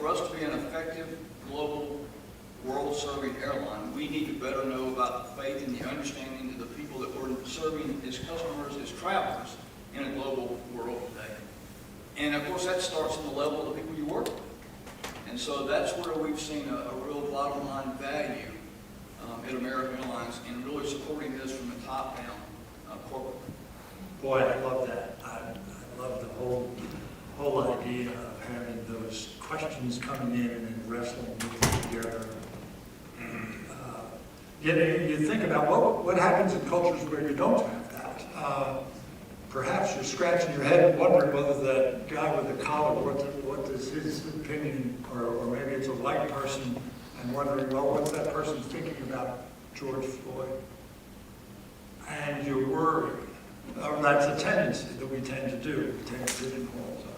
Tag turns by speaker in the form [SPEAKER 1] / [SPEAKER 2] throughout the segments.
[SPEAKER 1] for us to be an effective global world-serving airline, we need to better know about the faith and the understanding of the people that we're serving as customers, as travelers in a global world today. And of course, that starts in the level of the people you work with. And so that's where we've seen a real bottom line value at American Airlines in really supporting this from the top down corporate.
[SPEAKER 2] Boy, I love that. I love the whole idea of having those questions coming in and then wrestling with them together. And you think about what happens in cultures where you don't have that. Perhaps you're scratching your head and wondering whether that guy with the collar, what is his opinion, or maybe it's a white person, and wondering, well, what's that person thinking about George Floyd? And you worry. That's a tendency that we tend to do. We tend to pigeonhole ourselves.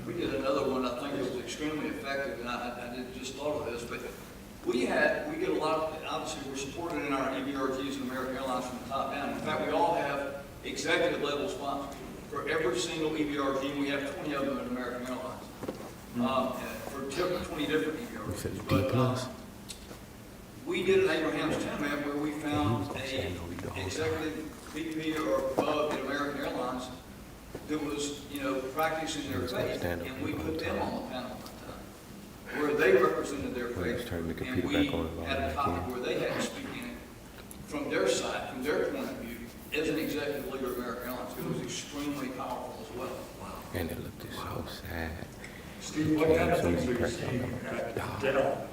[SPEAKER 1] We did another one, I think it was extremely effective, and I just thought of this, but we get a lot of, obviously we're supported in our EBRGs and American Airlines from the top down. In fact, we all have executive level sponsors. For every single EBRG, we have 20 of them at American Airlines. For 20 different EBRGs. But we did an Abraham's Tenement where we found a executive VP or above at American Airlines that was, practicing their faith, and we put them on the panel one time, where they represented their faith, and we had a topic where they had to speak in it from their side, from their point of view, as an executive leader of American Airlines. It was extremely powerful as well.
[SPEAKER 3] Wow. And it looked so sad.
[SPEAKER 2] Steve, what kind of things are you seeing at Dell?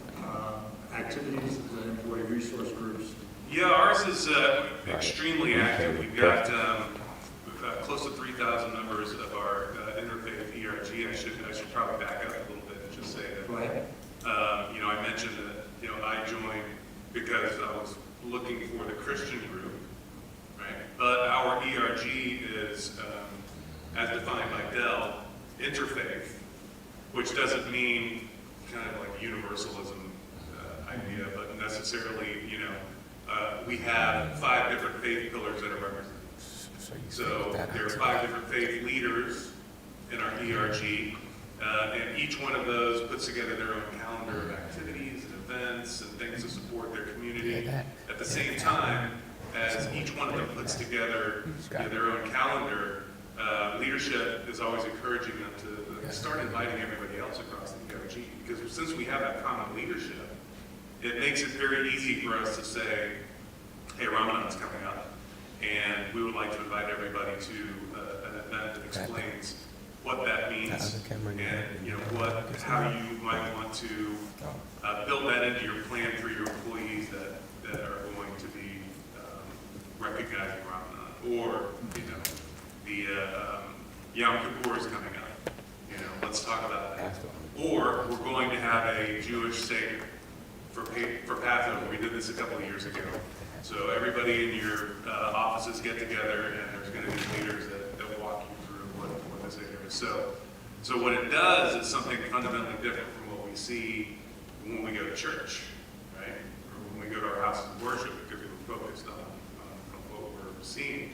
[SPEAKER 2] Activities of the employee resource groups?
[SPEAKER 4] Yeah, ours is extremely active. We've got close to 3,000 members of our interfaith ERG. I should probably back up a little bit and just say that.
[SPEAKER 2] Go ahead.
[SPEAKER 4] I mentioned that I joined because I was looking for the Christian group, right? But our ERG is, as defined by Dell, interfaith, which doesn't mean kind of like universalism idea, but necessarily, we have 5 different faith pillars that are represented. So there are 5 different faith leaders in our ERG, and each one of those puts together their own calendar of activities and events and things to support their community. At the same time, as each one of them puts together their own calendar, leadership is always encouraging them to start inviting everybody else across the ERG, because since we have that common leadership, it makes it very easy for us to say, hey, Ramadan's coming up, and we would like to invite everybody to an event that explains what that means and how you might want to build that into your plan for your employees that are going to be recognizing Ramadan, or the Yom Kippur is coming up. Let's talk about that. Or we're going to have a Jewish Seder for Passover. We did this a couple of years ago. So everybody in your offices get together, and there's going to be leaders that walk you through what the Seder is. So what it does is something fundamentally different from what we see when we go to church, right? Or when we go to our houses of worship, because we're focused on what we're seeing.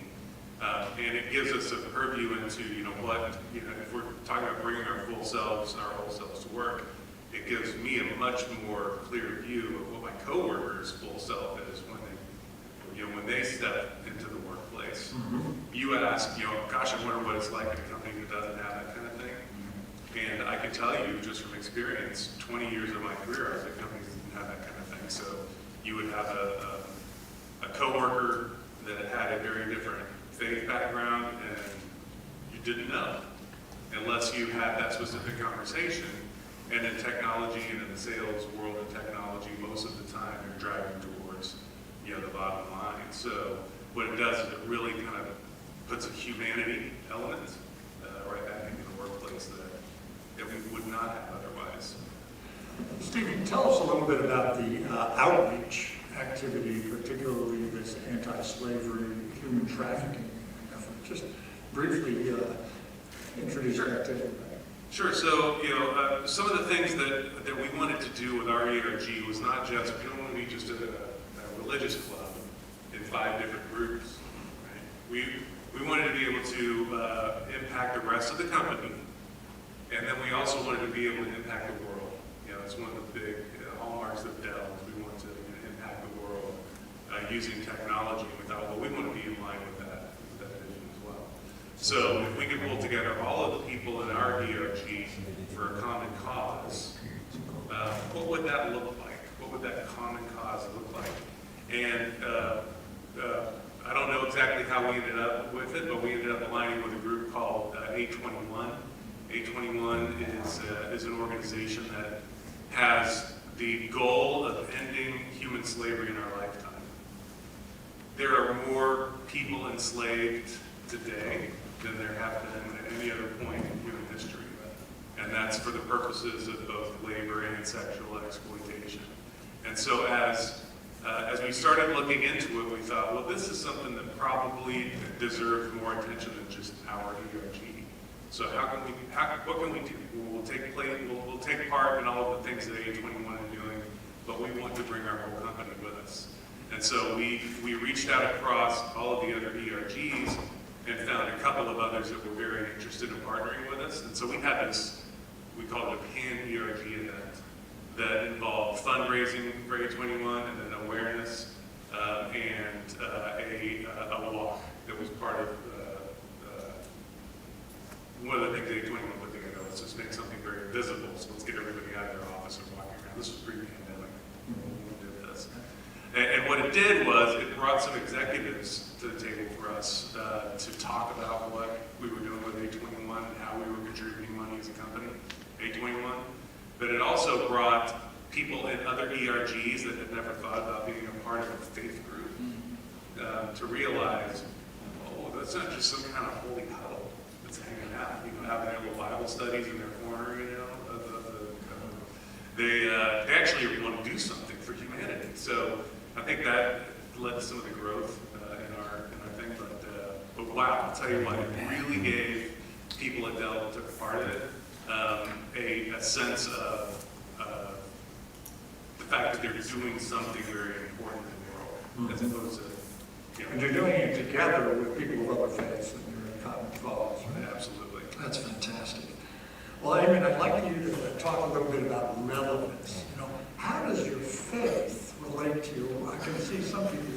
[SPEAKER 4] And it gives us a purview into, if we're talking about bringing our full selves and our whole selves to work, it gives me a much more clear view of what my coworkers' full self is when they step into the workplace.
[SPEAKER 2] Mm-hmm.
[SPEAKER 4] You ask, gosh, I wonder what it's like in a company that doesn't have that kind of thing. And I can tell you, just from experience, 20 years of my career, I was at companies that didn't have that kind of thing. So you would have a coworker that had a very different faith background, and you didn't know unless you had that specific conversation. And in technology and in the sales world of technology, most of the time you're driving towards the bottom line. So what it does is it really kind of puts a humanity element right back into the workplace that we would not have otherwise.
[SPEAKER 2] Stephen, tell us a little bit about the outreach activity, particularly this anti-slavery, human trafficking effort. Just briefly introduce that activity.
[SPEAKER 4] Sure. So, some of the things that we wanted to do with our ERG was not just, we don't want to be just a religious club in 5 different groups. Right? We wanted to be able to impact the rest of the company, and then we also wanted to be able to impact the world. it's one of the big hallmarks of Dell. We want to impact the world using technology. And we thought, well, we want to be in line with that vision as well. So if we could pull together all of the people in our ERG for a common cause, what would that look like? What would that common cause look like? And I don't know exactly how we ended up with it, but we ended up aligning with a group called 821. 821 is an organization that has the goal of ending human slavery in our lifetime. There are more people enslaved today than there have been at any other point in human history. And that's for the purposes of both labor and sexual exploitation. And so as we started looking into it, we thought, well, this is something that probably deserves more attention than just our ERG. So what can we do? We'll take part in all of the things that 821 is doing, but we want to bring our whole company with us. And so we reached out across all of the other ERGs and found a couple of others that were very interested in partnering with us. And so we had this, we call it a pan-ERG event that involved fundraising for 821 and then awareness and a walk that was part of one of the things 821 put together. Let's just make something very visible, so let's get everybody out of their office and walking around. This was pre-pandemic when we did this. And what it did was it brought some executives to the table for us to talk about what we were doing with 821 and how we were contributing money as a company, 821. But it also brought people in other ERGs that had never thought about being a part of a faith group to realize, oh, that's not just some kind of holy huddle that's hanging out, having their little Bible studies in their corner, they actually want to do something for humanity. So I think that led to some of the growth in our thing. But wow, I'll tell you what, it really gave people at Dell that took part of it a sense of the fact that they're doing something very important in the world, as opposed to,
[SPEAKER 2] And you're doing it together with people of other faiths and you're in common cause, right?
[SPEAKER 4] Absolutely.
[SPEAKER 2] That's fantastic. Well, Amy, I'd like you to talk a little bit about relevance. How does your faith relate to you? I can see some people,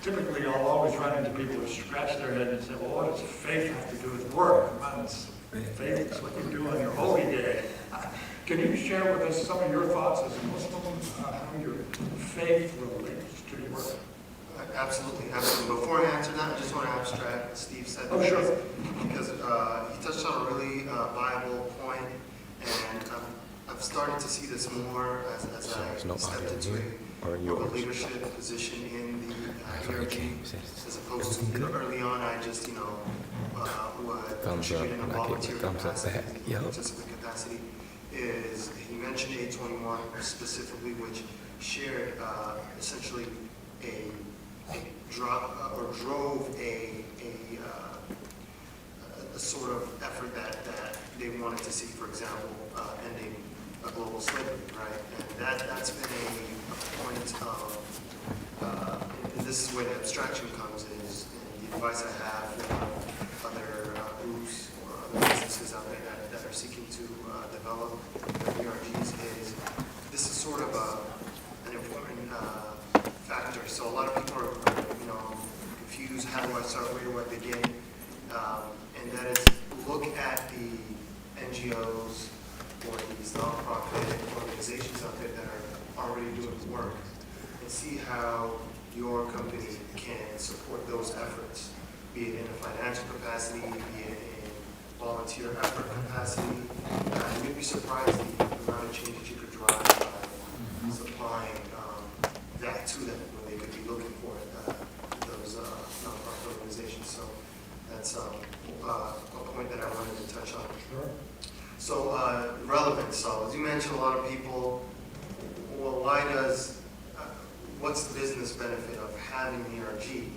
[SPEAKER 2] typically I'll always run into people who scratch their head and say, well, what does faith have to do with work? Well, faith is what you do on your holy day. Can you share with us some of your thoughts as a Muslim, how your faith relates to your work?
[SPEAKER 5] Absolutely, absolutely. Before I answer that, I just want to abstract what Steve said.
[SPEAKER 2] Oh, sure.
[SPEAKER 5] Because he touched on a really viable point, and I've started to see this more as I stepped into a leadership position in the hierarchy, as opposed to early on, I just, would contribute in a volunteer capacity, participant capacity. Is he mentioned 821 specifically, which shared essentially drove a sort of effort that they wanted to see, for example, ending a global slavery, right? And that's been a point of, and this is where the abstraction comes in, is the advice I have for other groups or other businesses out there that are seeking to develop their ERGs is, this is sort of an important factor. So a lot of people are, confused. How do I start? Where do I begin? And that is, look at the NGOs or these nonprofit organizations out there that are already doing work, and see how your company can support those efforts, be it in a financial capacity, be it in volunteer effort capacity. You'd be surprised the amount of change that you could drive by supplying that to them when they could be looking for those nonprofit organizations. So that's a point that I wanted to touch on.
[SPEAKER 2] Sure.
[SPEAKER 5] So relevance. So as you mentioned, a lot of people, well, what's the business benefit of having an ERG,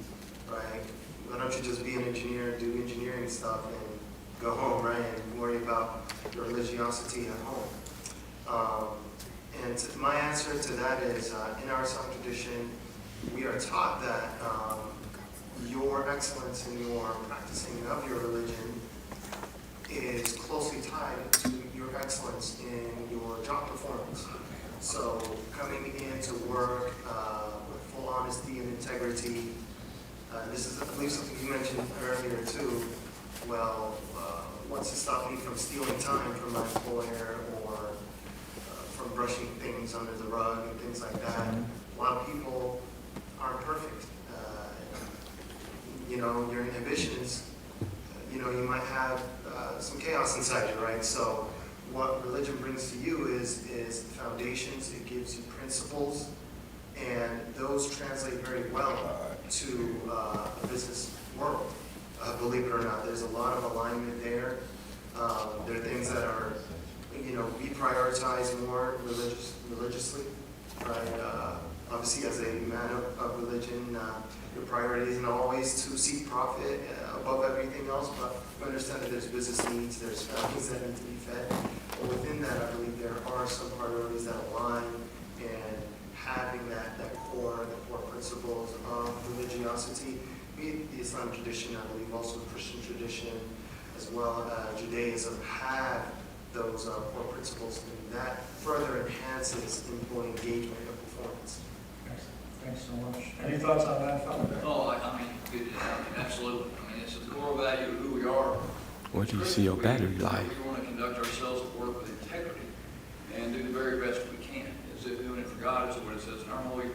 [SPEAKER 5] right? Why don't you just be an engineer, do engineering stuff, and go home, right? And worry about your religiosity at home. And my answer to that is, in our Islam tradition, we are taught that your excellence in your practicing of your religion is closely tied to your excellence in your job performance. So coming into work with full honesty and integrity. This is, I believe, something you mentioned earlier too. Well, what's to stop me from stealing time from my employer or from brushing things under the rug and things like that? A lot of people aren't perfect. You know, your inhibitions, you know, you might have some chaos inside you, right? So what religion brings to you is foundations. It gives you principles, and those translate very well to the business world. Believe it or not, there's a lot of alignment there. There are things that are, you know, be prioritized more religiously, right? Obviously, as a man of religion, your priority isn't always to seek profit above everything else, but we understand that there's business needs, there's families that need to be fed. But within that, I believe there are some priorities that align, and having the core principles of religiosity, be it the Islamic tradition, I believe also the Christian tradition, as well as Judaism, have those core principles, and that further enhances employee engagement and performance.
[SPEAKER 2] Thanks so much. Any thoughts on that, Father?
[SPEAKER 1] Oh, I mean, absolutely. I mean, it's the core value of who we are.
[SPEAKER 3] Where do you see your battery life?
[SPEAKER 1] We want to conduct ourselves at work with integrity and do the very best we can. Is it doing it for God, is what it says in our holy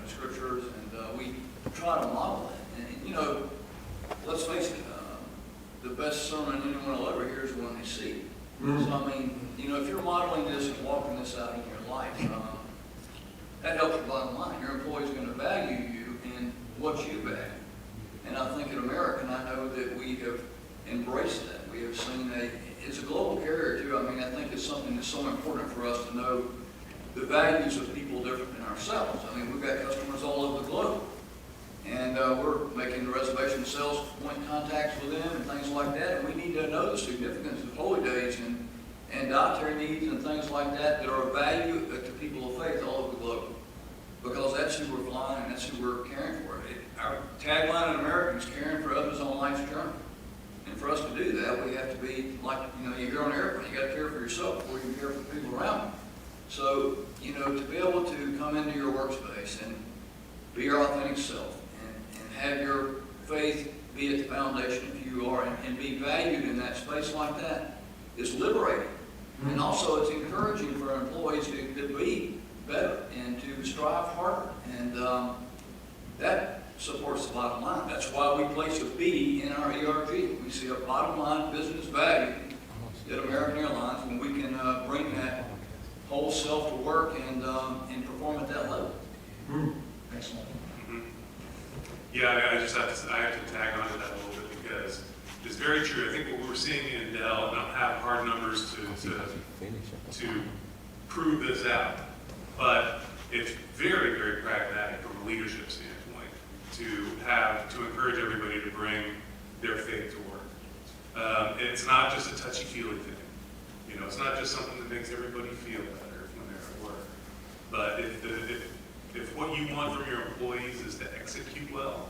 [SPEAKER 1] scriptures, and we try to model that. And, you know, let's face it, the best sermon anyone will ever hear is the one they see. So, I mean, you know, if you're modeling this and walking this out in your life, that helps your bottom line. Your employee's going to value you and what you value. And I think in America, and I know that we have embraced that. We have seen it's a global carrier too. I mean, I think it's something that's so important for us to know the values of people different than ourselves. I mean, we've got customers all over the globe. And we're making the reservation sales point contacts with them and things like that. And we need to know the significance of holy days and dietary needs and things like that are of value to people of faith all over the globe. Because that's who we're flying and that's who we're caring for. Our tagline in America is caring for others on life's journey. And for us to do that, we have to be like, you know, you're on an airplane. You got to care for yourself before you can care for the people around you. So, you know, to be able to come into your workspace and be your authentic self and have your faith be at the foundation of who you are and be valued in that space like that is liberating. And also it's encouraging for our employees to be better and to strive harder. And that supports the bottom line. That's why we place a B in our ERG. We see a bottom line business value at American Airlines when we can bring that whole self to work and perform at that level.
[SPEAKER 2] Excellent.
[SPEAKER 4] Yeah, I have to tag on to that a little bit because it's very true. I think what we're seeing in Dell, and I don't have hard numbers to prove this out, but it's very, very pragmatic from a leadership standpoint to encourage everybody to bring their faith to work. It's not just a touchy-feely thing. You know, it's not just something that makes everybody feel better when they're at work. But if what you want from your employees is to execute well,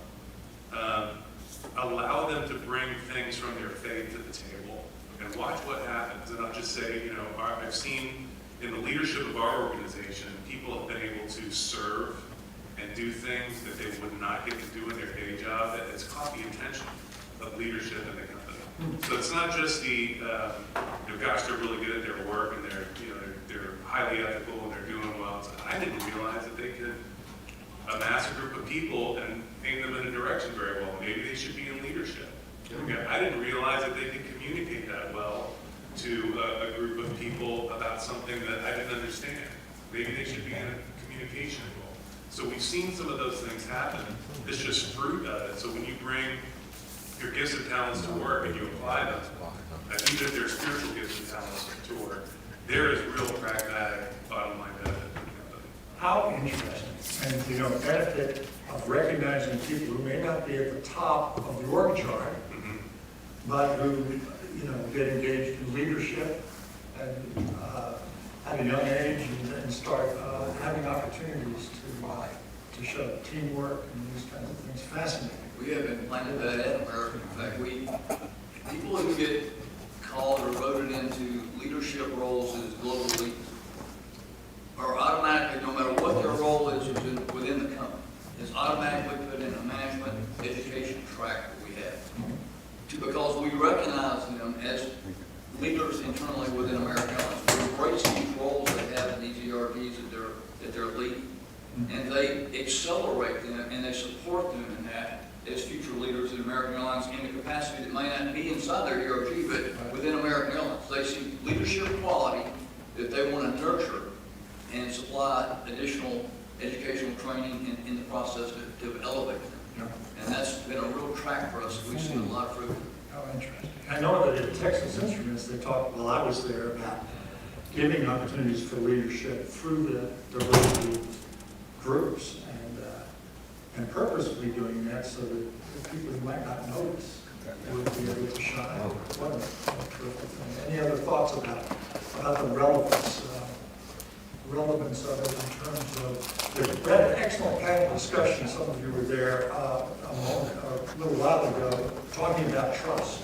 [SPEAKER 4] allow them to bring things from their faith to the table and watch what happens. And I'll just say, you know, I've seen in the leadership of our organization, people have been able to serve and do things that they would not get to do in their day job. That it's caught the attention of leadership in the company. So it's not just the, you know, gosh, they're really good at their work and they're highly ethical and they're doing well. So I didn't realize that they could amass a group of people and aim them in a direction very well. Maybe they should be in leadership. Okay. I didn't realize that they could communicate that well to a group of people about something that I didn't understand. Maybe they should be in a communication role. So we've seen some of those things happen. It's just fruit of it. So when you bring your gifts and talents to work and you apply them, even if they're spiritual gifts and talents to work, there is real pragmatic bottom line benefit.
[SPEAKER 2] How interesting. And, you know, benefit of recognizing people who may not be at the top of the org chart, but who, you know, get engaged in leadership and at a young age and start having opportunities to show teamwork and these kinds of things. Fascinating.
[SPEAKER 1] We have implanted that in America. In fact, people who get called or voted into leadership roles as global leaders are automatically, no matter what their role is within the company, is automatically put in a management education track that we have. Because we recognize them as leaders internally within American Airlines. We embrace these roles they have in these ERGs that they're leading. And they accelerate them and they support them in that as future leaders in American Airlines in a capacity that may not be inside their ERG, but within American Airlines. They see leadership quality that they want to nurture and supply additional educational training in the process to elevate them.
[SPEAKER 2] Yeah.
[SPEAKER 1] And that's been a real track for us. We've seen a lot of fruit.
[SPEAKER 2] Oh, interesting. I know that at Texas Instruments, they talked, while I was there, about giving opportunities for leadership through the diversity groups and purposefully doing that so that the people who might not notice would be able to shine. What a terrific thing. Any other thoughts about the relevance of it in terms of, we had an excellent panel discussion, some of you were there a little while ago, talking about trust.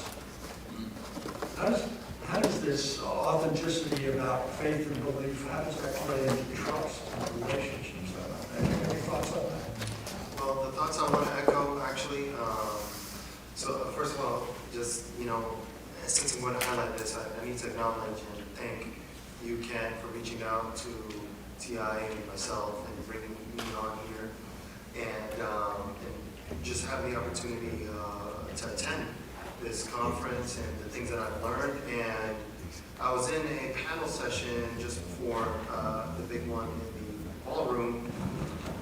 [SPEAKER 2] How does this authenticity about faith and belief, how does that play into trust and relationships? Any thoughts on that?
[SPEAKER 5] Well, the thoughts I want to echo, actually, so first of all, just, since I'm going to highlight this, I need to acknowledge and thank you, Ken, for reaching out to TI and myself and bringing me on here, and just having the opportunity to attend this conference and the things that I've learned. And I was in a panel session just before the big one in the ballroom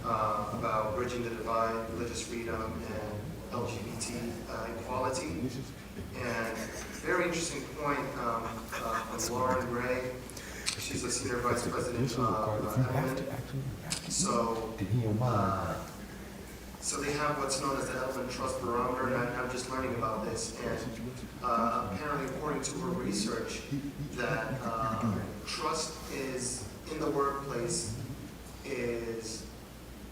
[SPEAKER 5] about bridging the divide, religious freedom, and LGBT equality. And very interesting point from Lauren Gray. She's a senior vice president of Edelman. So they have what's known as the Edelman Trust Barometer, and I'm just learning about this. And apparently, according to her research, that trust is in the workplace is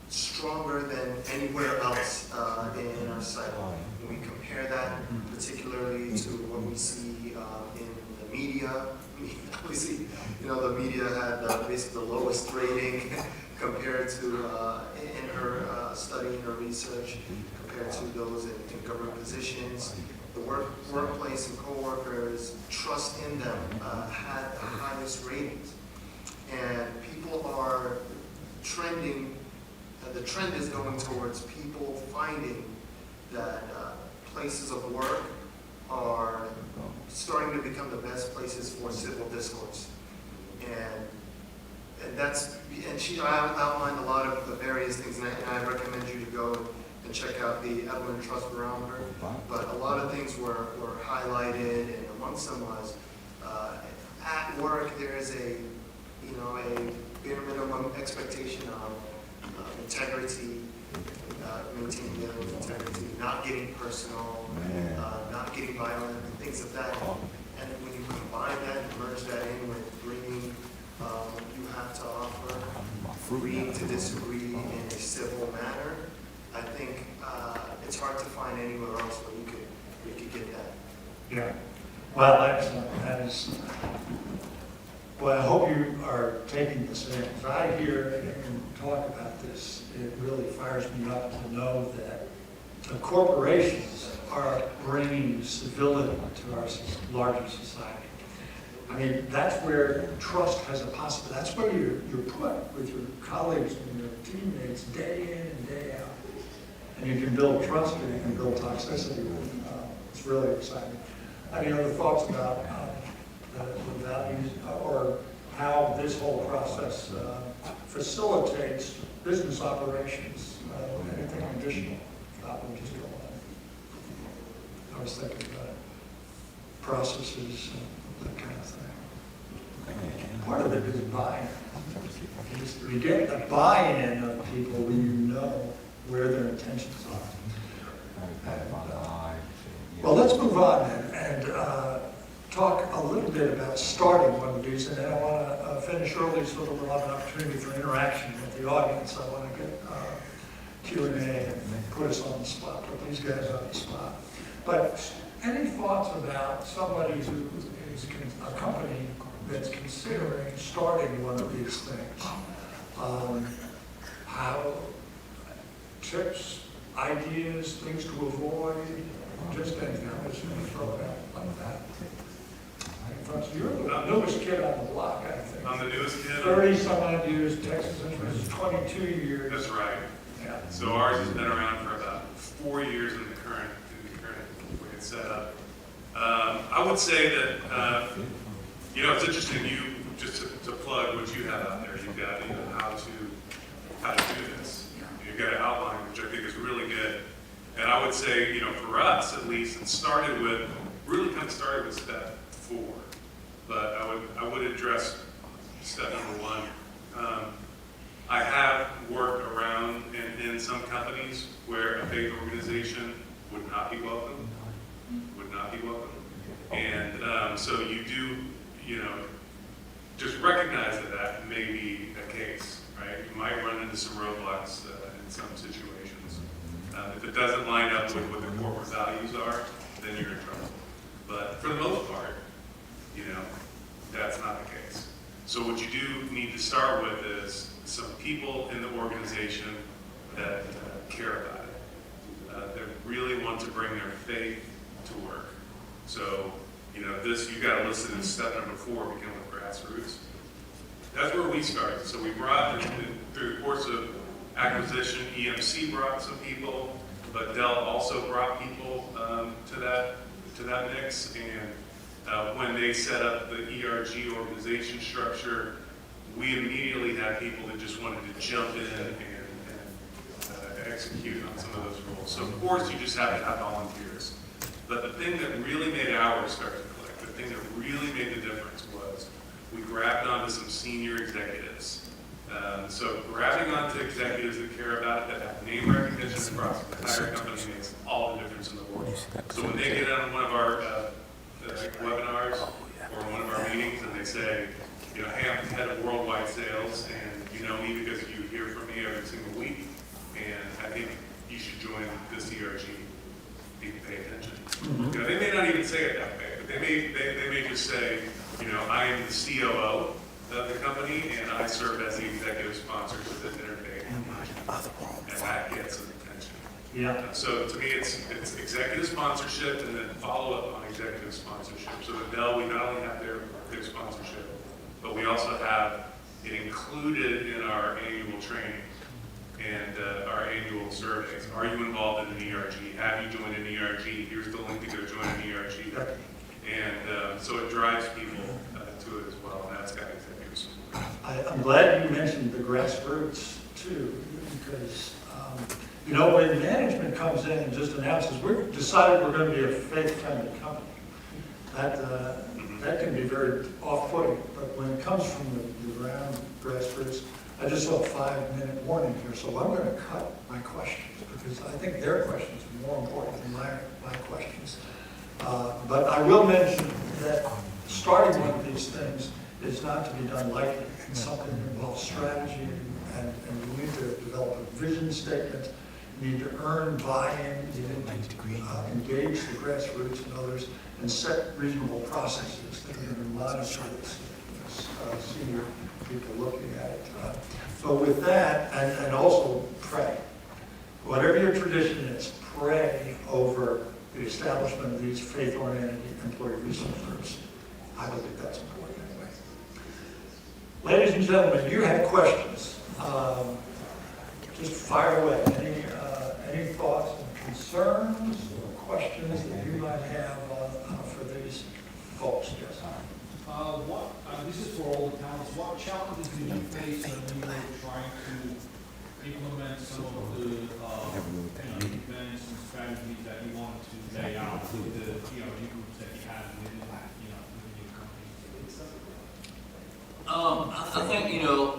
[SPEAKER 5] stronger than anywhere else in our society. When we compare that particularly to what we see in the media, we see, the media had basically the lowest rating compared to, in her study, in her research, compared to those in government positions. The workplace and coworkers, trust in them had the highest ratings. And people are trending, the trend is going towards people finding that places of work are starting to become the best places for civil discourse. And she outlined a lot of the various things, and I recommend you to go and check out the Edelman Trust Barometer. But a lot of things were highlighted, and amongst them was at work there is a bare minimum expectation of integrity, maintaining the level of integrity, not getting personal, not getting violent, and things of that. And when you combine that and merge that in with bringing what you have to offer, agreeing to disagree in a civil manner, I think it's hard to find anywhere else where you could get that.
[SPEAKER 2] Yeah. Well, excellent. That is. Well, I hope you are taking this in. As I hear and talk about this, it really fires me up to know that the corporations are bringing civility to our larger society. I mean, that's where trust has a possibility. That's where you're put with your colleagues and your teammates day in and day out. And you can build trust and you can build toxicity. It's really exciting. Any other thoughts about the values or how this whole process facilitates business operations? Anything additional? We'll just go on. I was thinking about processes and that kind of thing. Part of it is buy-in. You get the buy-in of people when you know where their intentions are. Well, let's move on and talk a little bit about starting one of these, and then I want to finish early so that we'll have an opportunity for interaction with the audience. I want to get Q&A and put us on the spot, put these guys on the spot. But any thoughts about somebody who is a company that's considering starting one of these things, how tips, ideas, things to avoid, just anything, I'm just going to throw it out like that. You're the newest kid on the block, I think.
[SPEAKER 4] I'm the newest kid.
[SPEAKER 2] 30 some odd years, Texas Instruments, 22 years.
[SPEAKER 4] That's right.
[SPEAKER 2] Yeah.
[SPEAKER 4] So ours has been around for about 4 years in the current way it's set up. I would say that, it's interesting, just to plug what you have out there, you've got, how to do this. You've got an outline, which I think is really good. And I would say, for us at least, it really kind of started with step 4. But I would address step number 1. I have worked around in some companies where a faith organization would not be welcome. And so you do, just recognize that may be a case, right? You might run into some roadblocks in some situations. If it doesn't line up with what the corporate values are, then you're in trouble. But for the most part, that's not the case. So what you do need to start with is some people in the organization that care about it, that really want to bring their faith to work. So, you've got to listen to step number 4, begin with grassroots. That's where we started. So we brought, through the course of acquisition, EMC brought some people, but Dell also brought people to that mix. And when they set up the ERG organization structure, we immediately had people that just wanted to jump in and execute on some of those roles. So of course you just have to have volunteers. But the thing that really made ours start to click, the thing that really made the difference was we grabbed onto some senior executives. So grabbing onto executives that care about it, that have name recognition across the entire company makes all the difference in the world. So when they get on one of our webinars or one of our meetings and they say, hey, I'm the head of worldwide sales and you know me because you hear from me every single week and I think you should join this ERG. People pay attention. They may not even say it that way, but they may just say, I am the COO of the company and I serve as the executive sponsor to this interfaith. And that gets some attention.
[SPEAKER 2] Yeah.
[SPEAKER 4] So to me, it's executive sponsorship and then follow up on executive sponsorship. So at Dell, we not only have their sponsorship, but we also have it included in our annual training and our annual surveys. Are you involved in an ERG? Have you joined an ERG? Here's the link to go join an ERG. And so it drives people to it as well, and that's got executive support.
[SPEAKER 2] I'm glad you mentioned the grassroots too, because when management comes in and just announces, we've decided we're going to be a faith-friendly company, that can be very off-putting. But when it comes from the ground grassroots, I just saw a 5-minute warning here, so I'm going to cut my questions because I think their questions are more important than my questions. But I will mention that starting one of these things is not to be done lightly. It's something that involves strategy, and you need to develop a vision statement. You need to earn buy-in. You need to engage the grassroots and others and set reasonable processes that are going to monitor this senior people looking at it. But with that, and also pray. Whatever your tradition is, pray over the establishment of these faith-oriented employee resource groups. I believe that's important anyway. Ladies and gentlemen, you have questions. Just fire away. Any thoughts and concerns or questions that you might have for these folks? Yes.
[SPEAKER 6] This is for all the towns. What challenges did you face when you were trying to implement some of the events and strategies that you wanted to lay out with the groups that you had within your company?
[SPEAKER 1] I think,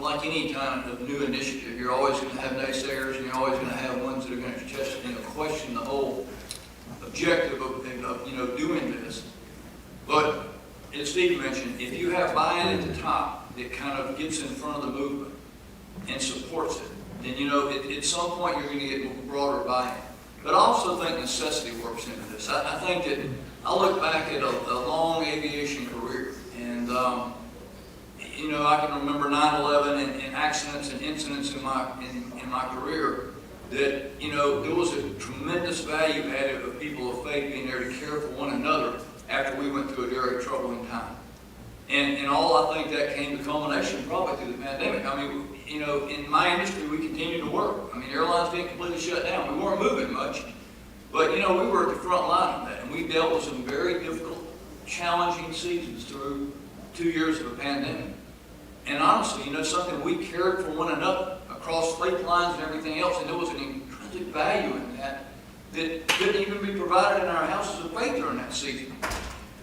[SPEAKER 1] like any kind of new initiative, you're always going to have naysayers and you're always going to have ones that are going to just, question the whole objective of doing this. But as Steve mentioned, if you have buy-in at the top that kind of gets in front of the movement and supports it, then, at some point you're going to get broader buy-in. But I also think necessity works into this. I think that I look back at a long aviation career, and you know, I can remember 9/11 and accidents and incidents in my career that, you know, there was a tremendous value added of people of faith being there to care for one another after we went through a very troubling time. And all I think that came to culmination probably through the pandemic. I mean, you know, in my industry, we continued to work. I mean, airlines didn't completely shut down. We weren't moving much, but, you know, we were at the front line of that, and we dealt with some very difficult, challenging seasons through 2 years of a pandemic. And honestly, you know, something we cared for one another across fleet lines and everything else, and there was an intrinsic value in that that couldn't even be provided in our houses of faith during that season.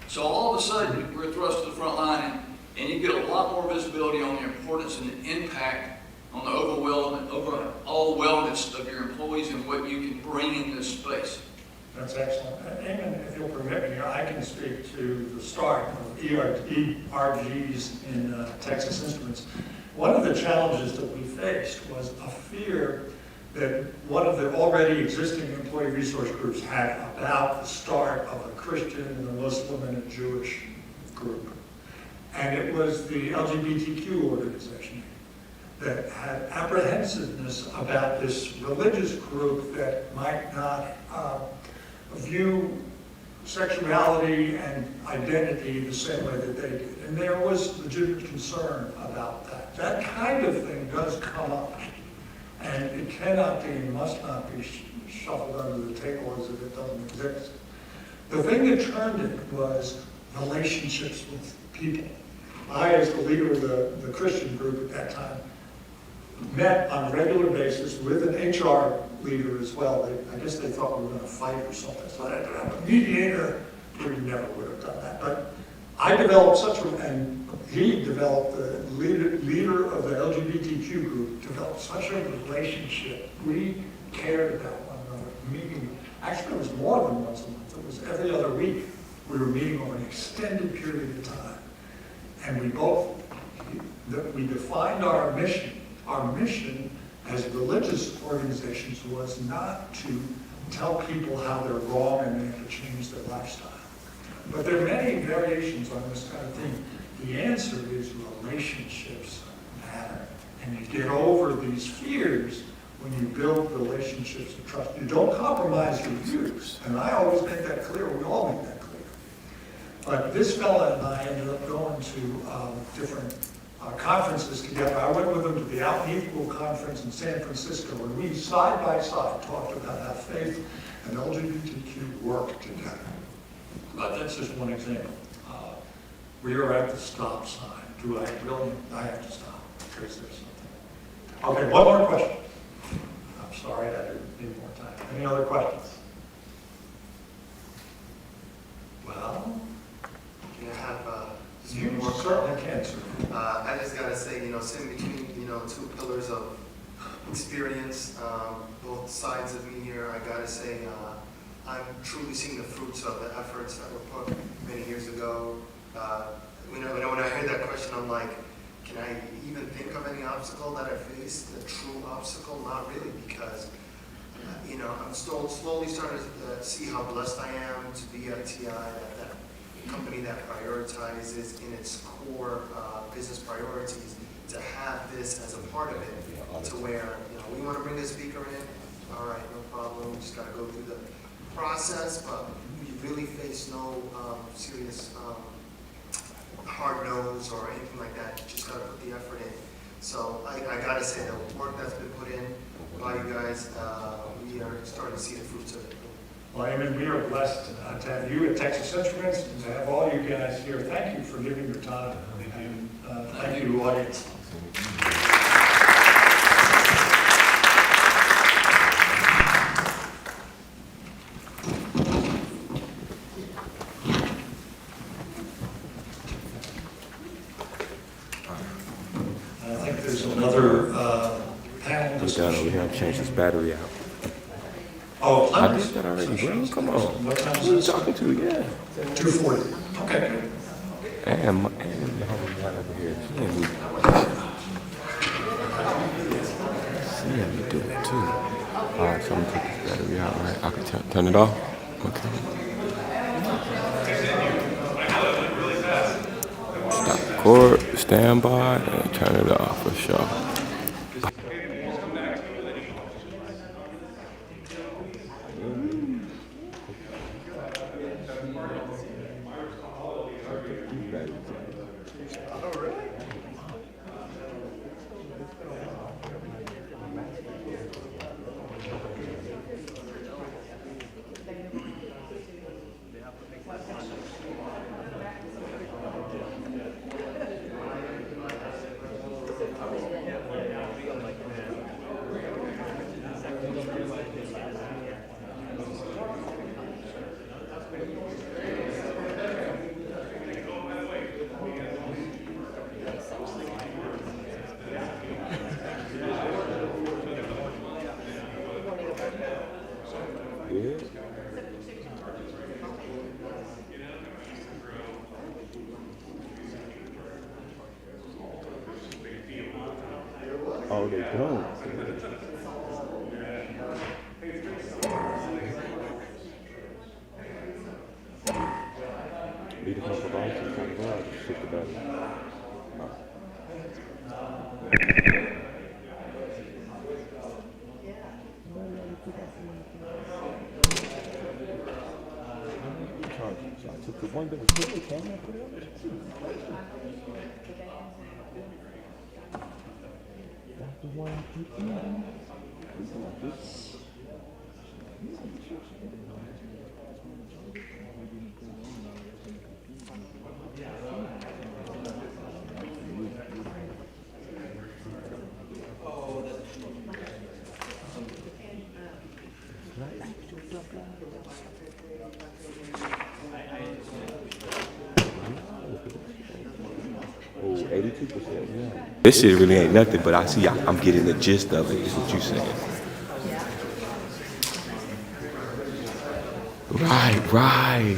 [SPEAKER 1] So all of a sudden, we're thrust to the front line, and you get a lot more visibility on the importance and the impact on the overall wellness of your employees and what you can bring in this space.
[SPEAKER 2] That's excellent. And if you'll permit me, I can speak to the start of ERGs in Texas Instruments. One of the challenges that we faced was a fear that one of the already existing employee resource groups had about the start of a Christian and a Muslim and a Jewish group. And it was the LGBTQ organization that had apprehensiveness about this religious group that might not view sexuality and identity the same way that they did. And there was legitimate concern about that. That kind of thing does come up. And it cannot be and must not be shuffled under the table as if it doesn't exist. The thing that turned it was relationships with people. I, as the leader of the Christian group at that time, met on a regular basis with an HR leader as well. I guess they thought we were going to fight or something, so I had to have a mediator. We never would have done that. But I developed and he developed, the leader of the LGBTQ group, developed such a relationship. We cared about one another, meeting. Actually, it was more than once a month. It was every other week. We were meeting over an extended period of time. And we defined our mission. Our mission as religious organizations was not to tell people how they're wrong and they have to change their lifestyle. But there are many variations on this kind of thing. The answer is relationships matter. And you get over these fears when you build relationships of trust. You don't compromise your views. And I always make that clear. We all make that clear. But this fella and I ended up going to different conferences together. I went with him to the Out and Equal conference in San Francisco, and we side by side talked about how faith and LGBTQ work together. But that's just one example. We are at the stop sign. Do I really? I have to stop because there's something. Okay, one more question. I'm sorry, I didn't need more time. Any other questions? Well,
[SPEAKER 5] Can I have just
[SPEAKER 2] you
[SPEAKER 5] one more?
[SPEAKER 2] certainly can, sir.
[SPEAKER 5] I just gotta say, sitting between, two pillars of experience, both sides of me here, I gotta say, I'm truly seeing the fruits of the efforts that were put many years ago. When I heard that question, I'm like, can I even think of any obstacle that I faced, a true obstacle? Not really, because, I'm still slowly starting to see how blessed I am to be at TI, that company that prioritizes in its core business priorities, to have this as a part of it, to where, we want to bring a speaker in, all right, no problem, we just got to go through the process, but we really face no serious hard nose or anything like that. You just got to put the effort in. So I got to say, the work that's been put in by you guys, we are starting to see the fruits of it.
[SPEAKER 2] Well, Eamon, we are blessed to have you at Texas Instruments and to have all you guys here. Thank you for giving your time. And thank you, audience. I think there's another panel
[SPEAKER 3] I'm done over here. I'm changing this battery out.
[SPEAKER 2] Oh,
[SPEAKER 3] I did that already, bro. Come on.
[SPEAKER 2] What time is
[SPEAKER 3] Who you
[SPEAKER 2] this?
[SPEAKER 3] talking to? Yeah.
[SPEAKER 2] 2:40. Okay, good.
[SPEAKER 3] And the homie right over here. She had me do it too. All right, so I'm gonna take this battery out, right? I can turn it off. Okay. Stop record. Stop. stand by and turn it off for sure. Oh, they don't. Beat a couple of ices on the bar, just shit the bed. I took the one that was put the camera for that. That's the one I put in. Oh, 82%, yeah. This shit really ain't nothing, but I see I'm getting the gist of it, is what you saying. Right.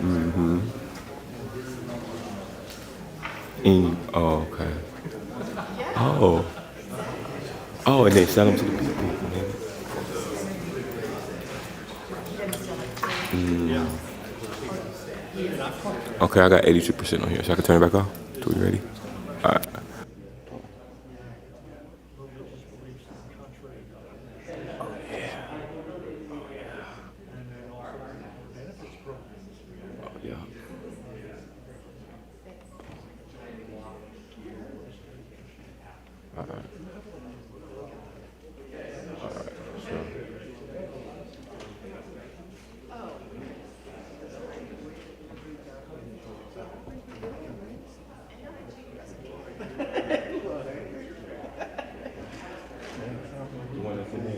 [SPEAKER 3] Mm-hmm. Oh, okay. Oh, and they sell them to the people. Okay, I got 82% on here, so I can turn it back off. So we ready? All right. Yeah. All right. Sure. You want it from me?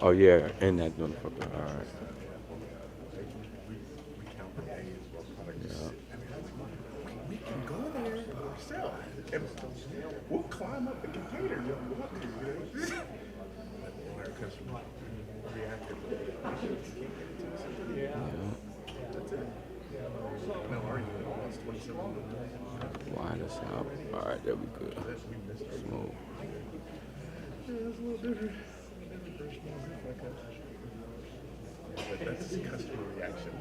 [SPEAKER 3] Oh yeah, and that motherfucker. All right.
[SPEAKER 7] We can go there ourselves. And we'll climb up the container.
[SPEAKER 3] Why the sound? All right, there we go. Smoke.
[SPEAKER 7] That's just customer reaction.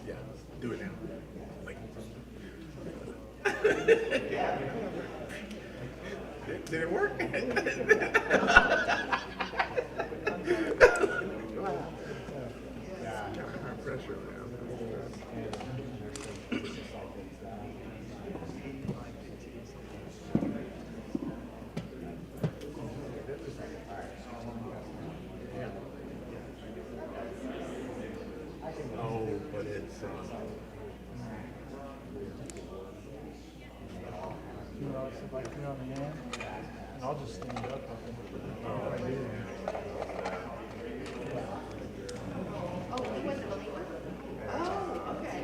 [SPEAKER 7] Yeah, do it now. Like, did it work? High pressure now.
[SPEAKER 8] if I can on the end, and I'll just stand up.
[SPEAKER 9] Oh, he wasn't a believer? Oh, okay.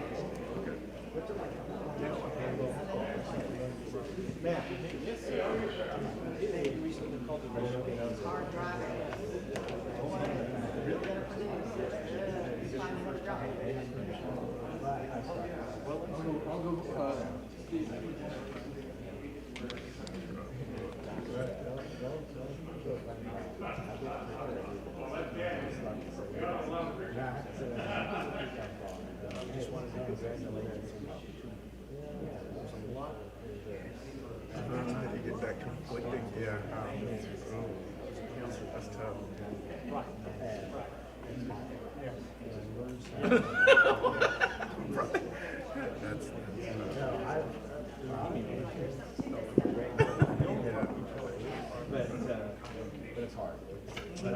[SPEAKER 9] Hard driving.
[SPEAKER 7] You get that conflicting, yeah. That's tough. That's
[SPEAKER 8] But it's hard. But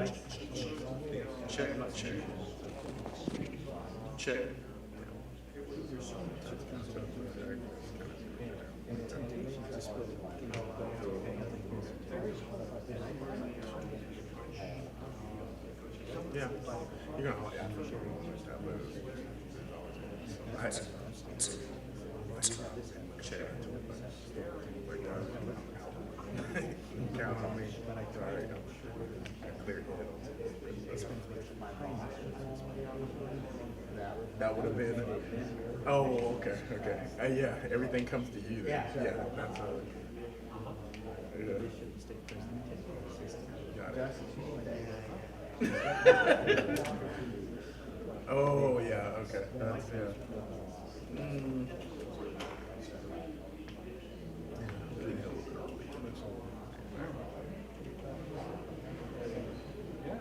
[SPEAKER 7] check. Check. Yeah, you're gonna have to check. Count on me. Sorry. Clear that would have been. Oh, okay. Yeah, everything comes to you. Then. Yeah, that's got it. Oh, yeah, okay. That's, yeah.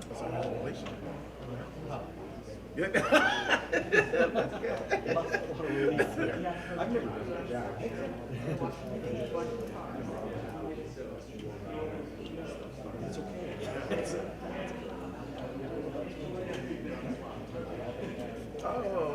[SPEAKER 7] That's a whole relation. Yeah. Oh.